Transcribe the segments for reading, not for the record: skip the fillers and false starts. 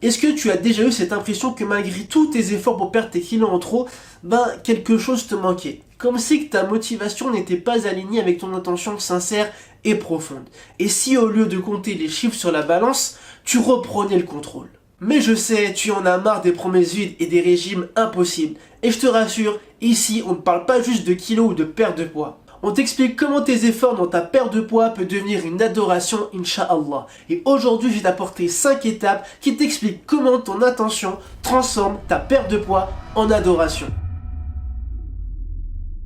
Est-ce que tu as déjà eu cette impression que malgré tous tes efforts pour perdre tes kilos en trop, quelque chose te manquait? Comme si que ta motivation n'était pas alignée avec ton intention sincère et profonde. Et si au lieu de compter les chiffres sur la balance, tu reprenais le contrôle? Mais je sais, tu en as marre des promesses vides et des régimes impossibles. Et je te rassure, ici on ne parle pas juste de kilos ou de perte de poids. On t'explique comment tes efforts dans ta perte de poids peut devenir une adoration, Inch'Allah. Et aujourd'hui, je vais t'apporter 5 étapes qui t'expliquent comment ton intention transforme ta perte de poids en adoration.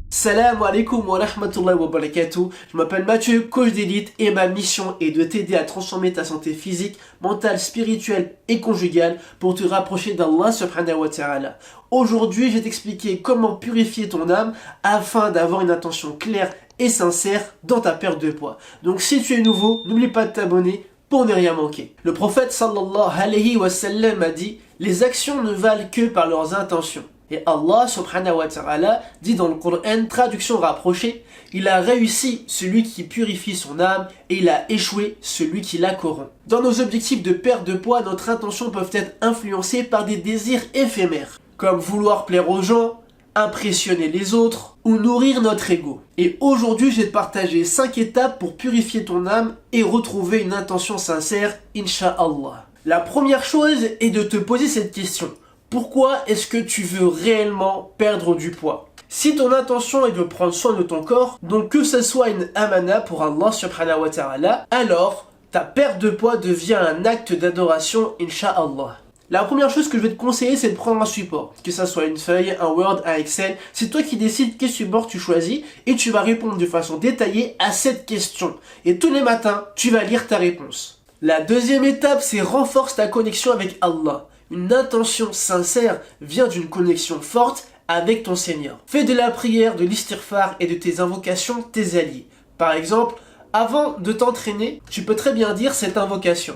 Salam alaikum wa rahmatullahi wa barakatuh. Je m'appelle Mathieu, coach d'élite, et ma mission est de t'aider à transformer ta santé physique, mentale, spirituelle et conjugale pour te rapprocher d'Allah subhanahu wa ta'ala. Aujourd'hui, je vais t'expliquer comment purifier ton âme afin d'avoir une intention claire et sincère dans ta perte de poids. Donc si tu es nouveau, n'oublie pas de t'abonner pour ne rien manquer. Le prophète sallallahu alayhi wa sallam a dit: les actions ne valent que par leurs intentions. Et Allah subhanahu wa ta'ala dit dans le Coran, traduction rapprochée, il a réussi celui qui purifie son âme et il a échoué celui qui la corrompt. Dans nos objectifs de perte de poids, notre intention peuvent être influencées par des désirs éphémères, comme vouloir plaire aux gens, impressionner les autres ou nourrir notre ego. Et aujourd'hui, je vais te partager 5 étapes pour purifier ton âme et retrouver une intention sincère, Inch'Allah. La première chose est de te poser cette question. Pourquoi est-ce que tu veux réellement perdre du poids? Si ton intention est de prendre soin de ton corps, donc que ce soit une amana pour Allah subhanahu wa ta'ala, alors ta perte de poids devient un acte d'adoration, Inch'Allah. La première chose que je vais te conseiller, c'est de prendre un support. Que ça soit une feuille, un Word, un Excel, c'est toi qui décides quel support tu choisis et tu vas répondre de façon détaillée à cette question. Et tous les matins, tu vas lire ta réponse. La deuxième étape, c'est renforce ta connexion avec Allah. Une intention sincère vient d'une connexion forte avec ton Seigneur. Fais de la prière, de l'istighfar et de tes invocations tes alliés. Par exemple, avant de t'entraîner, tu peux très bien dire cette invocation.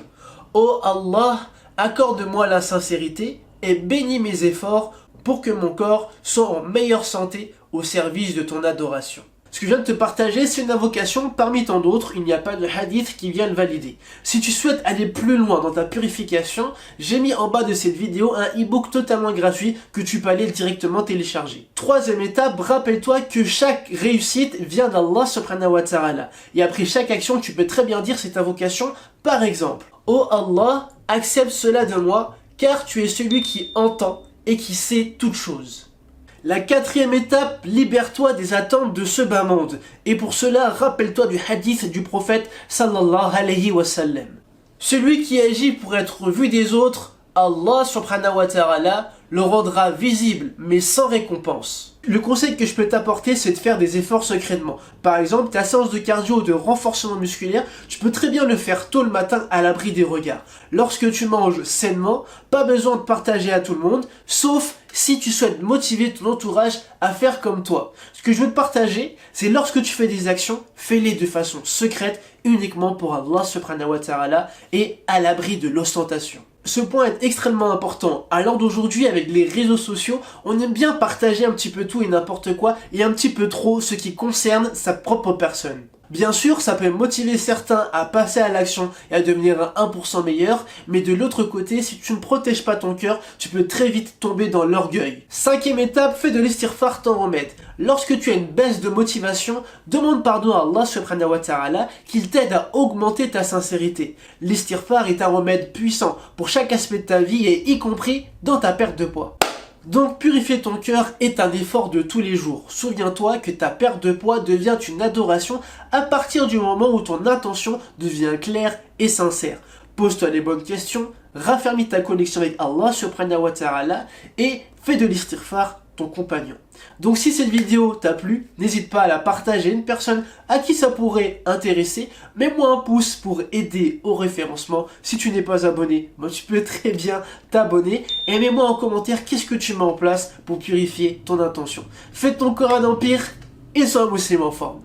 Oh Allah, accorde-moi la sincérité et bénis mes efforts pour que mon corps soit en meilleure santé au service de ton adoration. Ce que je viens de te partager, c'est une invocation parmi tant d'autres, il n'y a pas de hadith qui vient le valider. Si tu souhaites aller plus loin dans ta purification, j'ai mis en bas de cette vidéo un e-book totalement gratuit que tu peux aller directement télécharger. Troisième étape, rappelle-toi que chaque réussite vient d'Allah subhanahu wa ta'ala. Et après chaque action, tu peux très bien dire cette invocation, par exemple. Oh Allah, accepte cela de moi, car tu es celui qui entend et qui sait toutes choses. La quatrième étape, libère-toi des attentes de ce bas monde. Et pour cela, rappelle-toi du hadith du prophète sallallahu alayhi wa sallam. Celui qui agit pour être vu des autres, Allah subhanahu wa ta'ala le rendra visible, mais sans récompense. Le conseil que je peux t'apporter, c'est de faire des efforts secrètement. Par exemple, ta séance de cardio ou de renforcement musculaire, tu peux très bien le faire tôt le matin à l'abri des regards. Lorsque tu manges sainement, pas besoin de partager à tout le monde, sauf si tu souhaites motiver ton entourage à faire comme toi. Ce que je veux te partager, c'est lorsque tu fais des actions, fais-les de façon secrète, uniquement pour Allah subhanahu wa ta'ala et à l'abri de l'ostentation. Ce point est extrêmement important. À l'heure d'aujourd'hui, avec les réseaux sociaux, on aime bien partager un petit peu tout et n'importe quoi, et un petit peu trop ce qui concerne sa propre personne. Bien sûr, ça peut motiver certains à passer à l'action et à devenir un 1% meilleur, mais de l'autre côté, si tu ne protèges pas ton cœur, tu peux très vite tomber dans l'orgueil. Cinquième étape, fais de l'istighfar ton remède. Lorsque tu as une baisse de motivation, demande pardon à Allah subhanahu wa ta'ala qu'il t'aide à augmenter ta sincérité. L'istighfar est un remède puissant pour chaque aspect de ta vie et y compris dans ta perte de poids. Donc purifier ton cœur est un effort de tous les jours. Souviens-toi que ta perte de poids devient une adoration à partir du moment où ton intention devient claire et sincère. Pose-toi les bonnes questions, raffermis ta connexion avec Allah subhanahu wa ta'ala et fais de l'istighfar ton compagnon. Donc si cette vidéo t'a plu, n'hésite pas à la partager à une personne à qui ça pourrait intéresser. Mets-moi un pouce pour aider au référencement. Si tu n'es pas abonné, tu peux très bien t'abonner. Et mets-moi en commentaire qu'est-ce que tu mets en place pour purifier ton intention. Fais de ton corps un empire et sois un musulman fort.